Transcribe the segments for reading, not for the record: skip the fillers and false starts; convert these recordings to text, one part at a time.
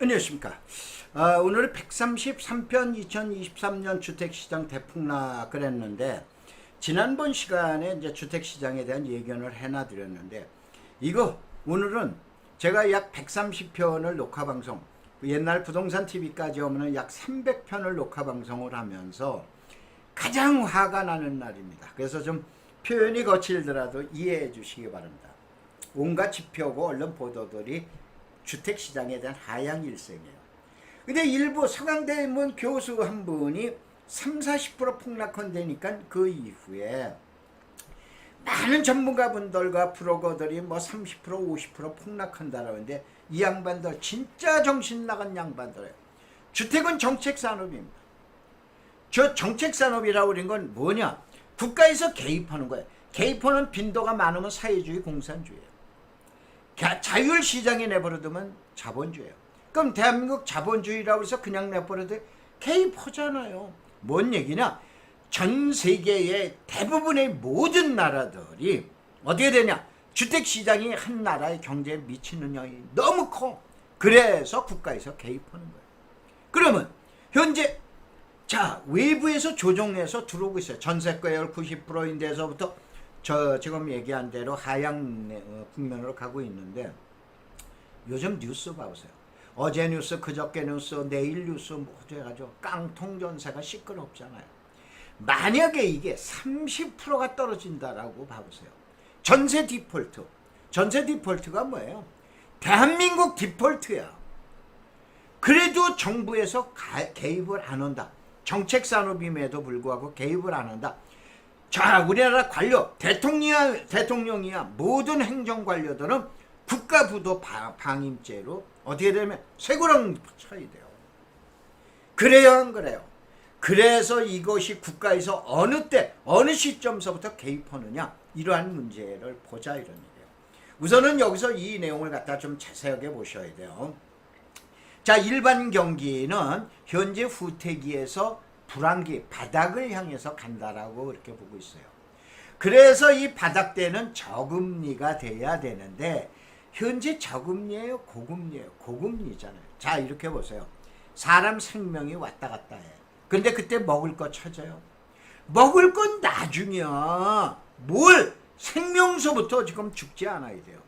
안녕하십니까. 오늘은 133편 2023년 주택시장 대폭락을 했는데, 지난번 시간에 이제 주택시장에 대한 예견을 해놔드렸는데, 오늘은 제가 약 130편을 녹화방송, 옛날 부동산 TV까지 오면 약 300편을 녹화방송을 하면서 가장 화가 나는 날입니다. 그래서 좀 표현이 거칠더라도 이해해 주시기 바랍니다. 온갖 지표고 언론 보도들이 주택시장에 대한 하향 일색이에요. 근데 일부 서강대문 교수 한 분이 30-40% 폭락한다니까 그 이후에 많은 전문가분들과 브로거들이 30% 50% 폭락한다라고 하는데, 이 양반들 진짜 정신 나간 양반들이에요. 주택은 정책산업입니다. 저 정책산업이라고 그런 건 뭐냐? 국가에서 개입하는 거예요. 개입하는 빈도가 많으면 사회주의 공산주의예요. 자율시장에 내버려두면 자본주의예요. 그럼 대한민국 자본주의라고 해서 그냥 내버려도 개입하잖아요. 뭔 얘기냐? 전 세계의 대부분의 모든 나라들이 어떻게 되냐? 주택시장이 한 나라의 경제에 미치는 영향이 너무 커. 그래서 국가에서 개입하는 거예요. 그러면 현재 외부에서 조정해서 들어오고 있어요. 전세가율 90%인데서부터 지금 얘기한 대로 하향 국면으로 가고 있는데, 요즘 뉴스 봐보세요. 어제 뉴스, 그저께 뉴스, 내일 뉴스 해가지고 깡통 전세가 시끄럽잖아요. 만약에 이게 30%가 떨어진다라고 봐보세요. 전세 디폴트. 전세 디폴트가 뭐예요? 대한민국 디폴트야. 그래도 정부에서 개입을 안 한다. 정책산업임에도 불구하고 개입을 안 한다. 우리나라 관료, 대통령이야 모든 행정관료들은 국가부도 방임죄로 어떻게 되면 쇠고랑 쳐야 돼요. 그래요, 안 그래요? 그래서 이것이 국가에서 어느 때, 어느 시점서부터 개입하느냐, 이러한 문제를 보자, 이런 얘기예요. 우선은 여기서 이 내용을 갖다 좀 자세하게 보셔야 돼요. 일반 경기는 현재 후퇴기에서 불황기, 바닥을 향해서 간다라고 그렇게 보고 있어요. 그래서 이 바닥대는 저금리가 돼야 되는데, 현재 저금리예요, 고금리예요? 고금리잖아요. 이렇게 보세요. 사람 생명이 왔다 갔다 해. 근데 그때 먹을 거 찾아요. 먹을 건 나중이야. 생명서부터 지금 죽지 않아야 돼요.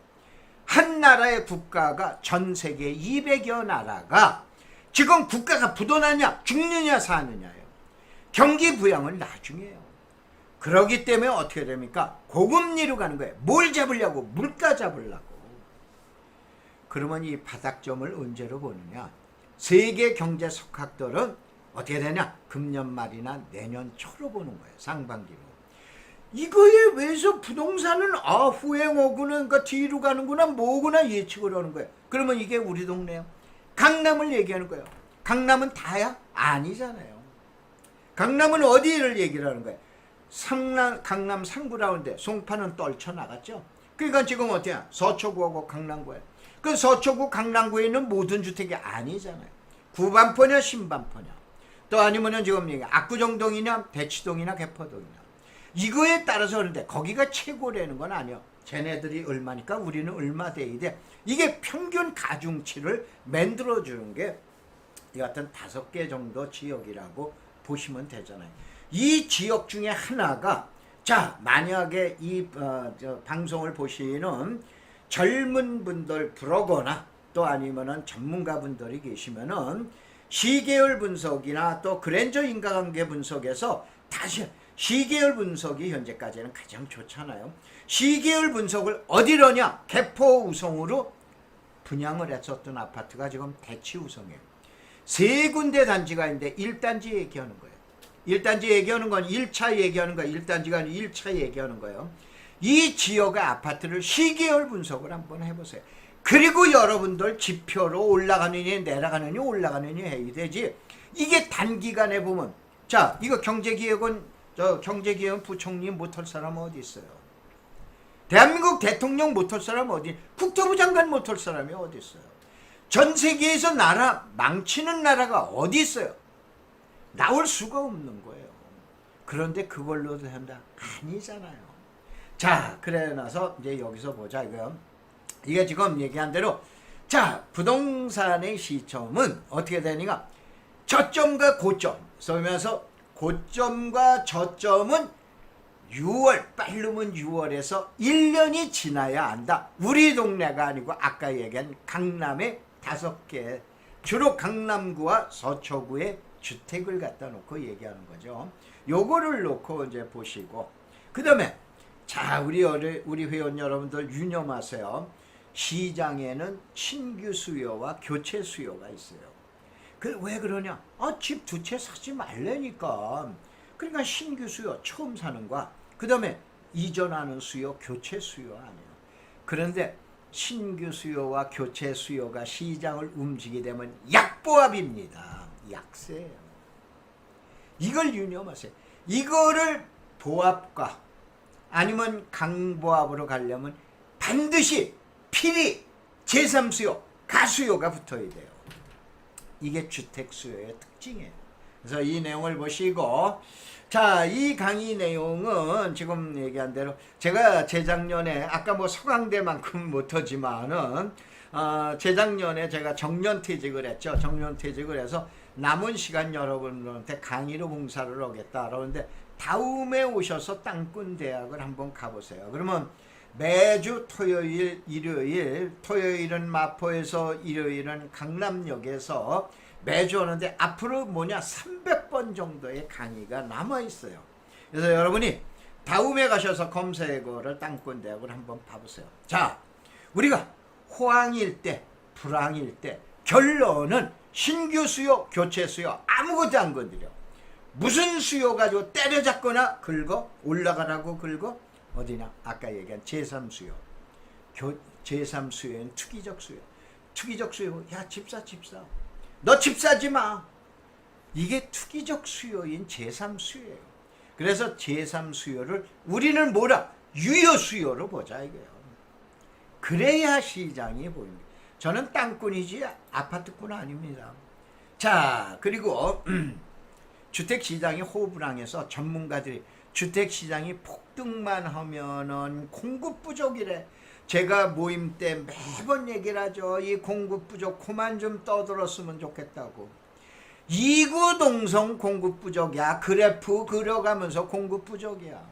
한 나라의 국가가 전 세계 200여 나라가 지금 국가가 부도나냐, 죽느냐, 사느냐예요. 경기 부양은 나중이에요. 그러기 때문에 어떻게 됩니까? 고금리로 가는 거예요. 뭘 잡으려고? 물가 잡으려고. 그러면 이 바닥점을 언제로 보느냐? 세계 경제 석학들은 어떻게 되냐? 금년 말이나 내년 초로 보는 거예요. 상반기로. 이거에 왜서 부동산은 후행오구나, 그러니까 뒤로 가는구나, 뭐구나 예측을 하는 거예요. 그러면 이게 우리 동네요. 강남을 얘기하는 거예요. 강남은 다야? 아니잖아요. 강남은 어디를 얘기를 하는 거예요? 강남 상구라는데 송파는 떨쳐나갔죠. 그러니까 지금 어때요? 서초구하고 강남구예요. 그 서초구 강남구에 있는 모든 주택이 아니잖아요. 구반포냐 신반포냐, 또 아니면은 지금 압구정동이냐 대치동이나 개포동이냐, 이거에 따라서 그런데 거기가 최고라는 건 아니에요. 쟤네들이 얼마니까 우리는 얼마 돼야 돼. 이게 평균 가중치를 만들어주는 게 이 같은 5개 정도 지역이라고 보시면 되잖아요. 이 지역 중에 하나가, 만약에 이 방송을 보시는 젊은 분들 브로거나 또 아니면은 전문가분들이 계시면은 시계열 분석이나 또 그랜저 인과관계 분석에서 다시 시계열 분석이 현재까지는 가장 좋잖아요. 시계열 분석을 어디로냐? 개포 우성으로 분양을 했었던 아파트가 지금 대치 우성이에요. 3군데 단지가 있는데 1단지 얘기하는 거예요. 1단지 얘기하는 건 1차 얘기하는 거예요. 1단지가 아니라 1차 얘기하는 거예요. 이 지역의 아파트를 시계열 분석을 한번 해보세요. 그리고 여러분들 지표로 올라가느니 내려가느니 올라가느니 해야 되지. 이게 단기간에 보면, 이거 경제기획은 부총리 못할 사람 어디 있어요? 대한민국 대통령 못할 사람 어디? 국토부 장관 못할 사람이 어디 있어요? 전 세계에서 나라 망치는 나라가 어디 있어요? 나올 수가 없는 거예요. 그런데 그걸로도 한다? 아니잖아요. 그래 나서 이제 여기서 보자. 이게 지금 얘기한 대로 자, 부동산의 시점은 어떻게 되니까 저점과 고점 쏘면서 고점과 저점은 6월, 빠르면 6월에서 1년이 지나야 한다. 우리 동네가 아니고 아까 얘기한 강남의 5개, 주로 강남구와 서초구의 주택을 갖다 놓고 얘기하는 거죠. 요거를 놓고 이제 보시고, 그 다음에 자, 우리 회원 여러분들 유념하세요. 시장에는 신규 수요와 교체 수요가 있어요. 왜 그러냐? 집 2채 사지 말라니까. 그러니까 신규 수요, 처음 사는 거야. 그 다음에 이전하는 수요, 교체 수요 아니에요. 그런데 신규 수요와 교체 수요가 시장을 움직이게 되면 약보합입니다. 약세예요. 이걸 유념하세요. 이거를 보합과 아니면 강보합으로 가려면 반드시 필히 제3수요, 가수요가 붙어야 돼요. 이게 주택 수요의 특징이에요. 그래서 이 내용을 보시고, 자, 이 강의 내용은 지금 얘기한 대로 제가 재작년에 아까 뭐 서강대만큼 못하지만은 재작년에 제가 정년퇴직을 했죠. 정년퇴직을 해서 남은 시간 여러분들한테 강의로 봉사를 하겠다 그러는데 다음에 오셔서 땅꾼대학을 한번 가보세요. 그러면 매주 토요일, 일요일, 토요일은 마포에서 일요일은 강남역에서 매주 오는데 앞으로 300번 정도의 강의가 남아있어요. 그래서 여러분이 다음에 가셔서 검색어를 땅꾼대학을 한번 봐보세요. 자, 우리가 호황일 때, 불황일 때 결론은 신규 수요, 교체 수요 아무것도 안 건드려. 무슨 수요 가지고 때려잡거나 긁어 올라가라고 긁어 어디냐? 아까 얘기한 제3수요. 제3수요는 투기적 수요. 투기적 수요. 야, 집사. 너 집 사지 마. 이게 투기적 수요인 제3수요예요. 그래서 제3수요를 우리는 뭐라? 유효수요로 보자 이거예요. 그래야 시장이 보입니다. 저는 땅꾼이지 아파트꾼 아닙니다. 자, 그리고 주택시장이 호불항해서 전문가들이 주택시장이 폭등만 하면은 공급 부족이래. 제가 모임 때 매번 얘기를 하죠. 이 공급 부족 그만 좀 떠들었으면 좋겠다고. 이구동성 공급 부족이야. 그래프 그려가면서 공급 부족이야.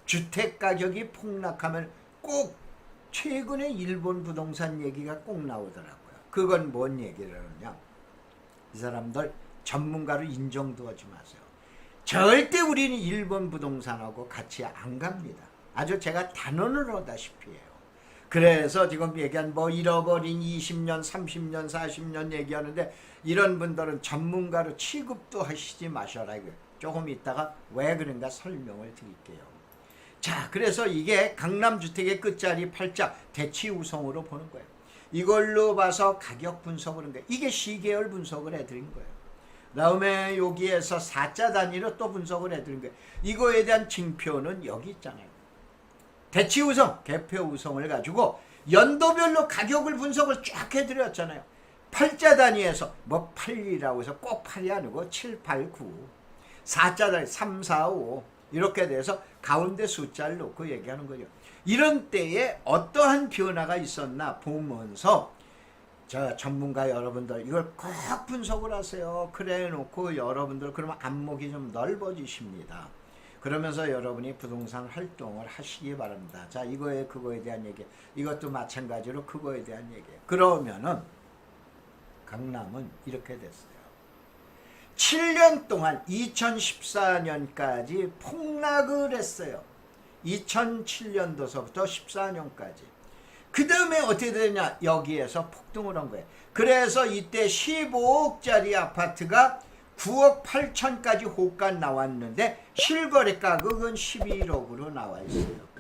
주택 가격이 폭락하면 꼭 최근에 일본 부동산 얘기가 꼭 나오더라고요. 그건 뭔 얘기를 하느냐. 이 사람들 전문가로 인정도 하지 마세요. 절대 우리는 일본 부동산하고 같이 안 갑니다. 아주 제가 단언을 하다시피 해요. 그래서 지금 얘기한 잃어버린 20년, 30년, 40년 얘기하는데 이런 분들은 전문가로 취급도 하시지 마셔라. 조금 있다가 왜 그런가 설명을 드릴게요. 자, 그래서 이게 강남주택의 끝자리 팔자 대치우성으로 보는 거예요. 이걸로 봐서 가격 분석을 하는 거예요. 이게 시계열 분석을 해드린 거예요. 다음에 여기에서 4자 단위로 또 분석을 해드린 거예요. 이거에 대한 징표는 여기 있잖아요. 대치우성, 개표우성을 가지고 연도별로 가격을 분석을 쫙 해드렸잖아요. 8자 단위에서 8이라고 해서 꼭 8이 아니고 7, 8, 9 4자 단위 3, 4, 5 이렇게 돼서 가운데 숫자를 놓고 얘기하는 거죠. 이런 때에 어떠한 변화가 있었나 보면서 저 전문가 여러분들 이걸 꼭 분석을 하세요. 그래 놓고 여러분들 그러면 안목이 좀 넓어지십니다. 그러면서 여러분이 부동산 활동을 하시기 바랍니다. 자, 그거에 대한 얘기. 이것도 마찬가지로 그거에 대한 얘기예요. 그러면은 강남은 이렇게 됐어요. 7년 동안 2014년까지 폭락을 했어요. 2007년도서부터 14년까지. 그 다음에 어떻게 되냐? 여기에서 폭등을 한 거예요. 그래서 이때 15억짜리 아파트가 9억 8천까지 호가 나왔는데 실거래 가격은 11억으로 나와 있어요.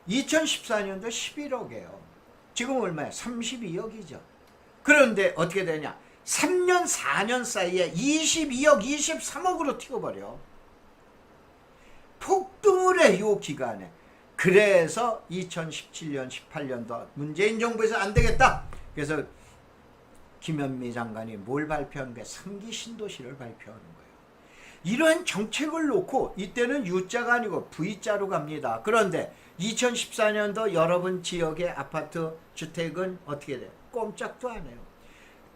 2014년도 11억이에요. 지금 얼마야? 32억이죠. 그런데 어떻게 되냐? 3년 4년 사이에 22억 23억으로 튀어버려. 폭등을 해, 이 기간에. 그래서 2017년 18년도 문재인 정부에서 안 되겠다. 그래서 김현미 장관이 뭘 발표하는 거야? 3기 신도시를 발표하는 거예요. 이러한 정책을 놓고 이때는 U자가 아니고 V자로 갑니다. 그런데 2014년도 여러분 지역의 아파트 주택은 어떻게 돼요? 꼼짝도 안 해요.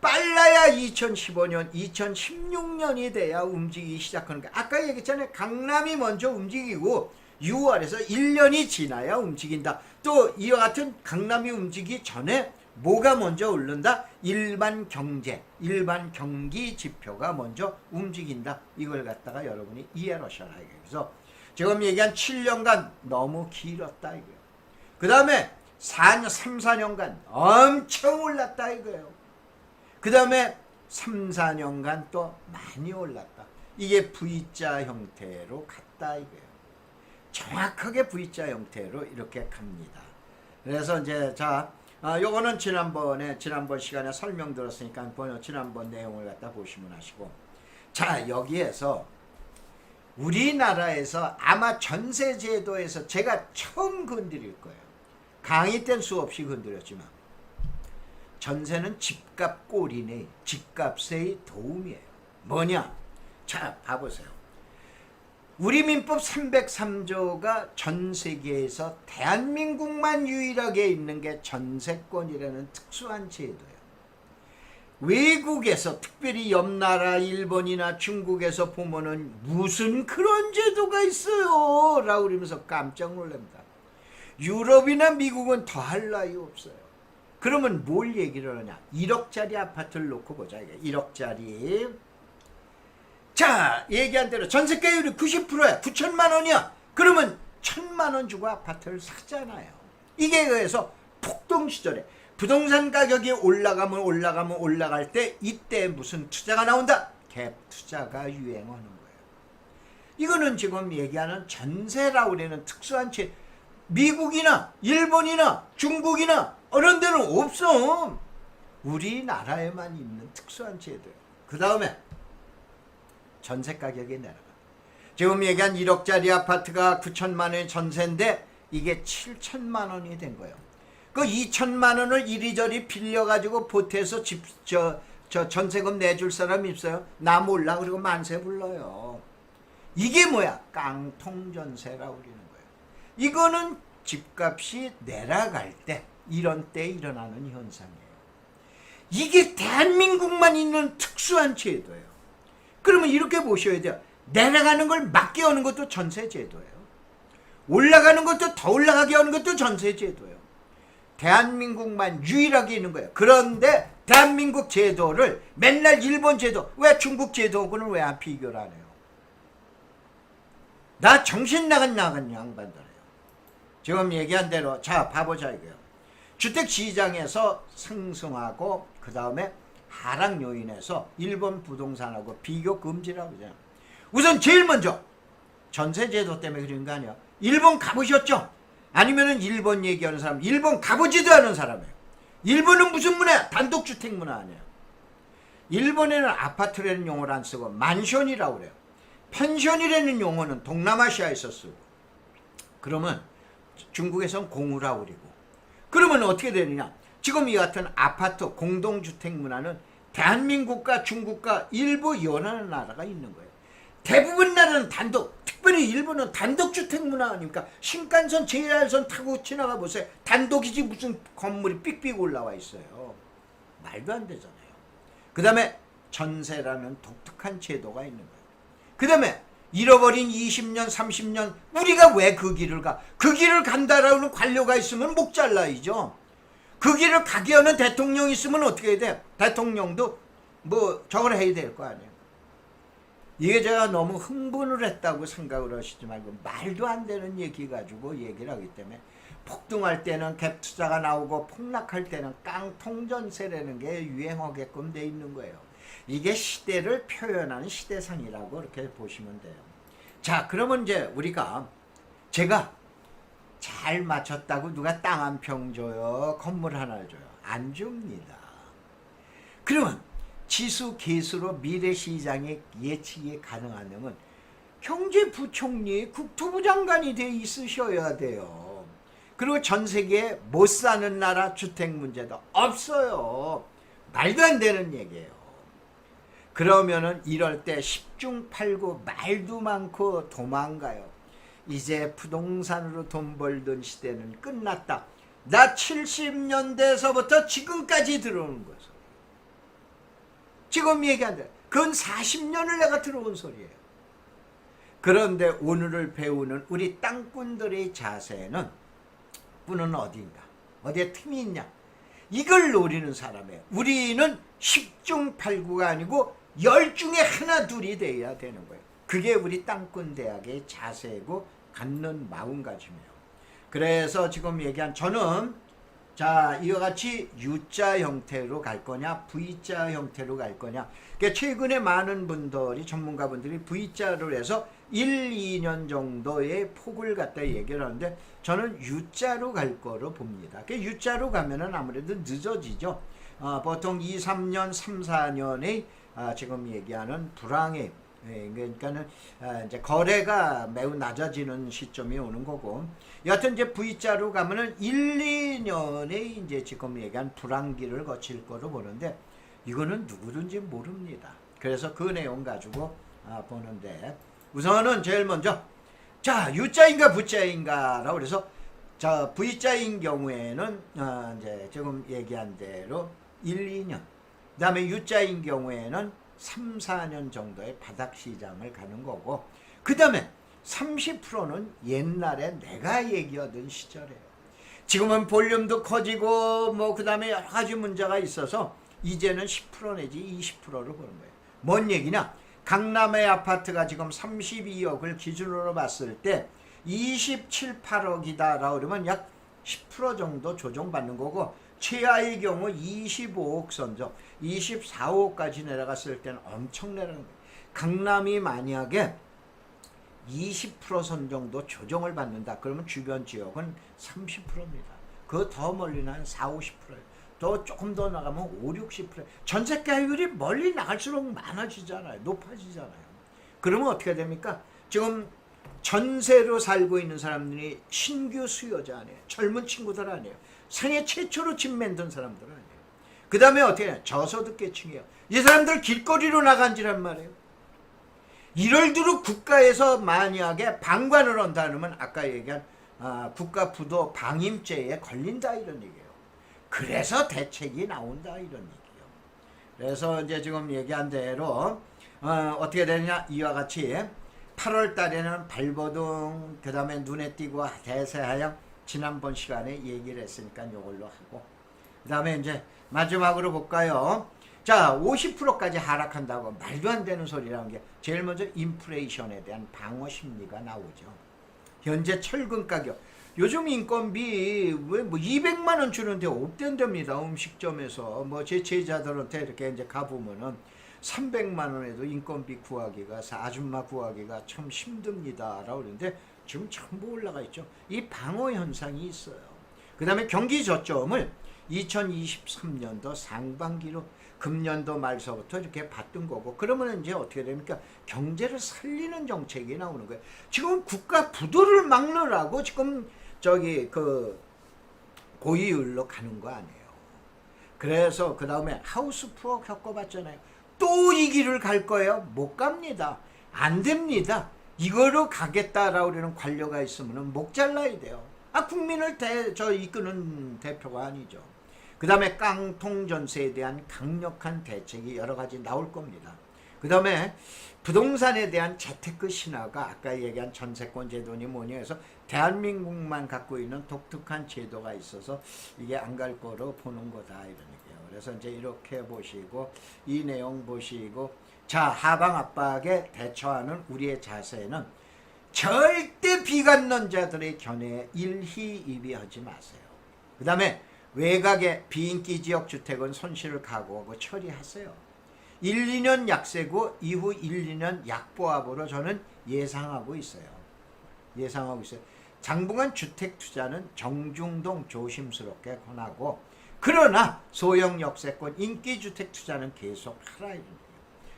빨라야 2015년, 2016년이 돼야 움직이기 시작하는 거예요. 아까 얘기했잖아요. 강남이 먼저 움직이고 6월에서 1년이 지나야 움직인다. 또 이와 같은 강남이 움직이기 전에 뭐가 먼저 오른다? 일반 경제, 일반 경기 지표가 먼저 움직인다. 이걸 갖다가 여러분이 이해하셔라. 그래서 지금 얘기한 7년간 너무 길었다 이거예요. 그 다음에 3, 4년간 엄청 올랐다 이거예요. 그 다음에 3, 4년간 또 많이 올랐다. 이게 V자 형태로 갔다 이거예요. 정확하게 V자 형태로 이렇게 갑니다. 그래서 이제 요거는 지난번 시간에 설명드렸으니까 지난번 내용을 갖다 보시면 하시고. 자, 여기에서 우리나라에서 아마 전세제도에서 제가 처음 건드릴 거예요. 강의 때는 수없이 건드렸지만 전세는 집값 꼴이네. 집값의 도움이에요. 뭐냐? 자, 봐보세요. 우리 민법 303조가 전 세계에서 대한민국만 유일하게 있는 게 전세권이라는 특수한 제도예요. 외국에서 특별히 옆나라 일본이나 중국에서 보면은 무슨 그런 제도가 있어요 라고 그러면서 깜짝 놀랍니다. 유럽이나 미국은 더할 나위 없어요. 그러면 뭘 얘기를 하냐? 1억짜리 아파트를 놓고 보자. 1억짜리. 자, 얘기한 대로 전세가율이 90%야. 9천만 원이야. 그러면 1,000만 원 주고 아파트를 샀잖아요. 이게 그래서 폭동 시절에 부동산 가격이 올라갈 때 이때 무슨 투자가 나온다? 갭 투자가 유행하는 거예요. 이거는 지금 얘기하는 전세라고 그러는 특수한 미국이나 일본이나 중국이나 어느 데는 없어. 우리나라에만 있는 특수한 제도예요. 그 다음에 전세 가격이 내려가. 지금 얘기한 1억짜리 아파트가 9천만 원의 전세인데 이게 7천만 원이 된 거예요. 그 2천만 원을 이리저리 빌려가지고 보태서 전세금 내줄 사람이 있어요? 나 몰라. 그리고 만세 불러요. 이게 뭐야? 깡통전세라고 그러는 거예요. 이거는 집값이 내려갈 때 이런 때 일어나는 현상이에요. 이게 대한민국만 있는 특수한 제도예요. 그러면 이렇게 보셔야 돼요. 내려가는 걸 막게 하는 것도 전세제도예요. 올라가는 것도 더 올라가게 하는 것도 전세제도예요. 대한민국만 유일하게 있는 거예요. 그런데 대한민국 제도를 맨날 일본 제도, 왜 중국 제도하고는 왜 안 비교를 안 해요? 나 정신 나간 양반들이에요. 지금 얘기한 대로 자 봐보자 이거예요. 주택시장에서 상승하고 그 다음에 하락 요인에서 일본 부동산하고 비교 금지라고 하잖아요. 우선 제일 먼저 전세제도 때문에 그런 거 아니야. 일본 가보셨죠? 아니면은 일본 얘기하는 사람, 일본 가보지도 않은 사람이에요. 일본은 무슨 문화야? 단독주택 문화 아니에요. 일본에는 아파트라는 용어를 안 쓰고 만션이라고 그래요. 펜션이라는 용어는 동남아시아에서 쓰고, 그러면 중국에서는 공우라고 그리고. 그러면 어떻게 되느냐? 지금 이 같은 아파트 공동주택 문화는 대한민국과 중국과 일부 여러 나라가 있는 거예요. 대부분 나라는 단독, 특별히 일본은 단독주택 문화 아닙니까? 신칸선, JR선 타고 지나가 보세요. 단독이지 무슨 건물이 삑삑 올라와 있어요. 말도 안 되잖아요. 그 다음에 전세라는 독특한 제도가 있는 거예요. 그 다음에 잃어버린 20년, 30년 우리가 왜 그 길을 가? 그 길을 간다라는 관료가 있으면 목 잘라야죠. 그 길을 가게 하는 대통령이 있으면 어떻게 해야 돼? 대통령도 뭐 저걸 해야 될 거 아니에요. 이게 제가 너무 흥분을 했다고 생각을 하시지 말고 말도 안 되는 얘기 가지고 얘기를 하기 때문에 폭등할 때는 갭 투자가 나오고 폭락할 때는 깡통전세라는 게 유행하게끔 돼 있는 거예요. 이게 시대를 표현하는 시대상이라고 이렇게 보시면 돼요. 자, 그러면 이제 제가 잘 맞췄다고 누가 땅 한 평 줘요? 건물 하나 줘요? 안 줍니다. 그러면 지수 계수로 미래시장의 예측이 가능하냐면 경제부총리, 국토부 장관이 돼 있으셔야 돼요. 그리고 전 세계에 못 사는 나라 주택 문제도 없어요. 말도 안 되는 얘기예요. 그러면은 이럴 때 10중 8구 말도 많고 도망가요. 이제 부동산으로 돈 벌던 시대는 끝났다. 나 70년대에서부터 지금까지 들어오는 거죠. 지금 얘기한다. 그건 40년을 내가 들어온 소리예요. 그런데 오늘을 배우는 우리 땅꾼들의 자세는 뿌는 어디인가? 어디에 틈이 있냐? 이걸 노리는 사람이에요. 우리는 10중 8구가 아니고 10중에 하나 둘이 돼야 되는 거예요. 그게 우리 땅꾼 대학의 자세고 갖는 마음가짐이에요. 그래서 지금 얘기한 저는 자 이와 같이 U자 형태로 갈 거냐 V자 형태로 갈 거냐. 그러니까 최근에 많은 분들이 전문가분들이 V자로 해서 1, 2년 정도의 폭을 갖다 얘기를 하는데 저는 U자로 갈 거로 봅니다. 그러니까 U자로 가면은 아무래도 늦어지죠. 보통 2, 3년, 3, 4년의 지금 얘기하는 불황의 그러니까는 이제 거래가 매우 낮아지는 시점이 오는 거고, 여하튼 이제 V자로 가면은 1, 2년에 이제 지금 얘기한 불황기를 거칠 거로 보는데 이거는 누구든지 모릅니다. 그래서 그 내용 가지고 보는데 우선은 제일 먼저 자 U자인가 V자인가라고 그래서 자 V자인 경우에는 이제 지금 얘기한 대로 1, 2년, 그 다음에 U자인 경우에는 3, 4년 정도의 바닥시장을 가는 거고, 그 다음에 30%는 옛날에 내가 얘기하던 시절이에요. 지금은 볼륨도 커지고 뭐 그 다음에 여러 가지 문제가 있어서 이제는 10% 내지 20%를 보는 거예요. 뭔 얘기냐? 강남의 아파트가 지금 32억을 기준으로 봤을 때 27, 8억이다라고 그러면 약 10% 정도 조정받는 거고, 최하의 경우 25억 선정, 24억까지 내려갔을 때는 엄청 내려가는 거예요. 강남이 만약에 20% 정도 조정을 받는다. 그러면 주변 지역은 30%입니다. 그 더 멀리는 한 4, 50%예요. 또 조금 더 나가면 5, 60%. 전세가율이 멀리 나갈수록 많아지잖아요. 높아지잖아요. 그러면 어떻게 됩니까? 지금 전세로 살고 있는 사람들이 신규 수요자 아니에요. 젊은 친구들 아니에요. 생애 최초로 집 만든 사람들 아니에요. 그 다음에 어떻게 해요? 저소득계층이에요. 이 사람들 길거리로 나간지란 말이에요. 이럴 두루 국가에서 만약에 방관을 한다 그러면 아까 얘기한 국가 부도 방임죄에 걸린다 이런 얘기예요. 그래서 대책이 나온다 이런 얘기예요. 그래서 이제 지금 얘기한 대로 어떻게 되느냐, 이와 같이 8월 달에는 발버둥, 그 다음에 눈에 띄고 대세하향, 지난번 시간에 얘기를 했으니까 이걸로 하고, 그 다음에 이제 마지막으로 볼까요? 자, 50%까지 하락한다고 말도 안 되는 소리라는 게 제일 먼저 인플레이션에 대한 방어 심리가 나오죠. 현재 철근 가격, 요즘 인건비 왜 뭐 200만 원 주는데 없댄답니다. 음식점에서 뭐 제 제자들한테 이렇게 이제 가보면은 300만 원에도 인건비 구하기가, 아줌마 구하기가 참 힘듭니다라고 그러는데 지금 전부 올라가 있죠. 이 방어 현상이 있어요. 그 다음에 경기 저점을 2023년도 상반기로 금년도 말서부터 이렇게 봤던 거고, 그러면 이제 어떻게 됩니까? 경제를 살리는 정책이 나오는 거예요. 지금 국가 부도를 막느라고 지금 저기 그 고이율로 가는 거 아니에요. 그래서 그 다음에 하우스 푸어 겪어봤잖아요. 또 이 길을 갈 거예요? 못 갑니다. 안 됩니다. 이거로 가겠다라고 그러는 관료가 있으면 목 잘라야 돼요. 국민을 이끄는 대표가 아니죠. 그 다음에 깡통 전세에 대한 강력한 대책이 여러 가지 나올 겁니다. 그 다음에 부동산에 대한 재테크 신화가 아까 얘기한 전세권 제도니 뭐니 해서 대한민국만 갖고 있는 독특한 제도가 있어서 이게 안 갈 거로 보는 거다 이런 얘기예요. 그래서 이제 이렇게 보시고 이 내용 보시고, 자, 하방 압박에 대처하는 우리의 자세는 절대 비관론자들의 견해에 일희일비하지 마세요. 그 다음에 외곽의 비인기 지역 주택은 손실을 각오하고 처리하세요. 1, 2년 약세고 이후 1, 2년 약보합으로 저는 예상하고 있어요. 당분간 주택 투자는 정중동 조심스럽게 권하고, 그러나 소형 역세권 인기주택 투자는 계속 하라.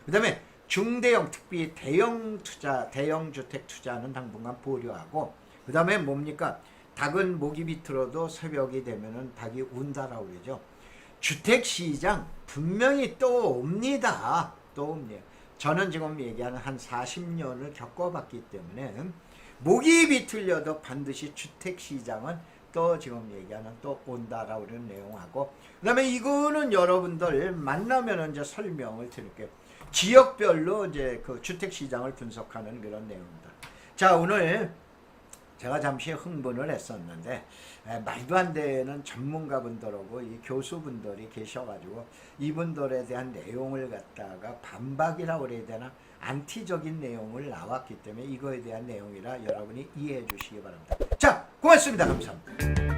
그 다음에 중대형, 특히 대형 투자, 대형 주택 투자는 당분간 보류하고, 그 다음에 뭡니까? 닭은 목이 비틀어도 새벽이 되면은 닭이 운다라고 그러죠. 주택시장 분명히 또 옵니다. 또 옵니다. 저는 지금 얘기하는 한 40년을 겪어봤기 때문에 목이 비틀려도 반드시 주택시장은 또 지금 얘기하는 또 온다라고 그러는 내용하고, 그 다음에 이거는 여러분들 만나면 이제 설명을 드릴게요. 지역별로 이제 그 주택시장을 분석하는 그런 내용입니다. 자, 오늘 제가 잠시 흥분을 했었는데 말도 안 되는 전문가분들하고 이 교수분들이 계셔가지고 이분들에 대한 내용을 갖다가 반박이라고 그래야 되나, 안티적인 내용을 나왔기 때문에 이거에 대한 내용이라 여러분이 이해해 주시기 바랍니다. 자, 고맙습니다. 감사합니다.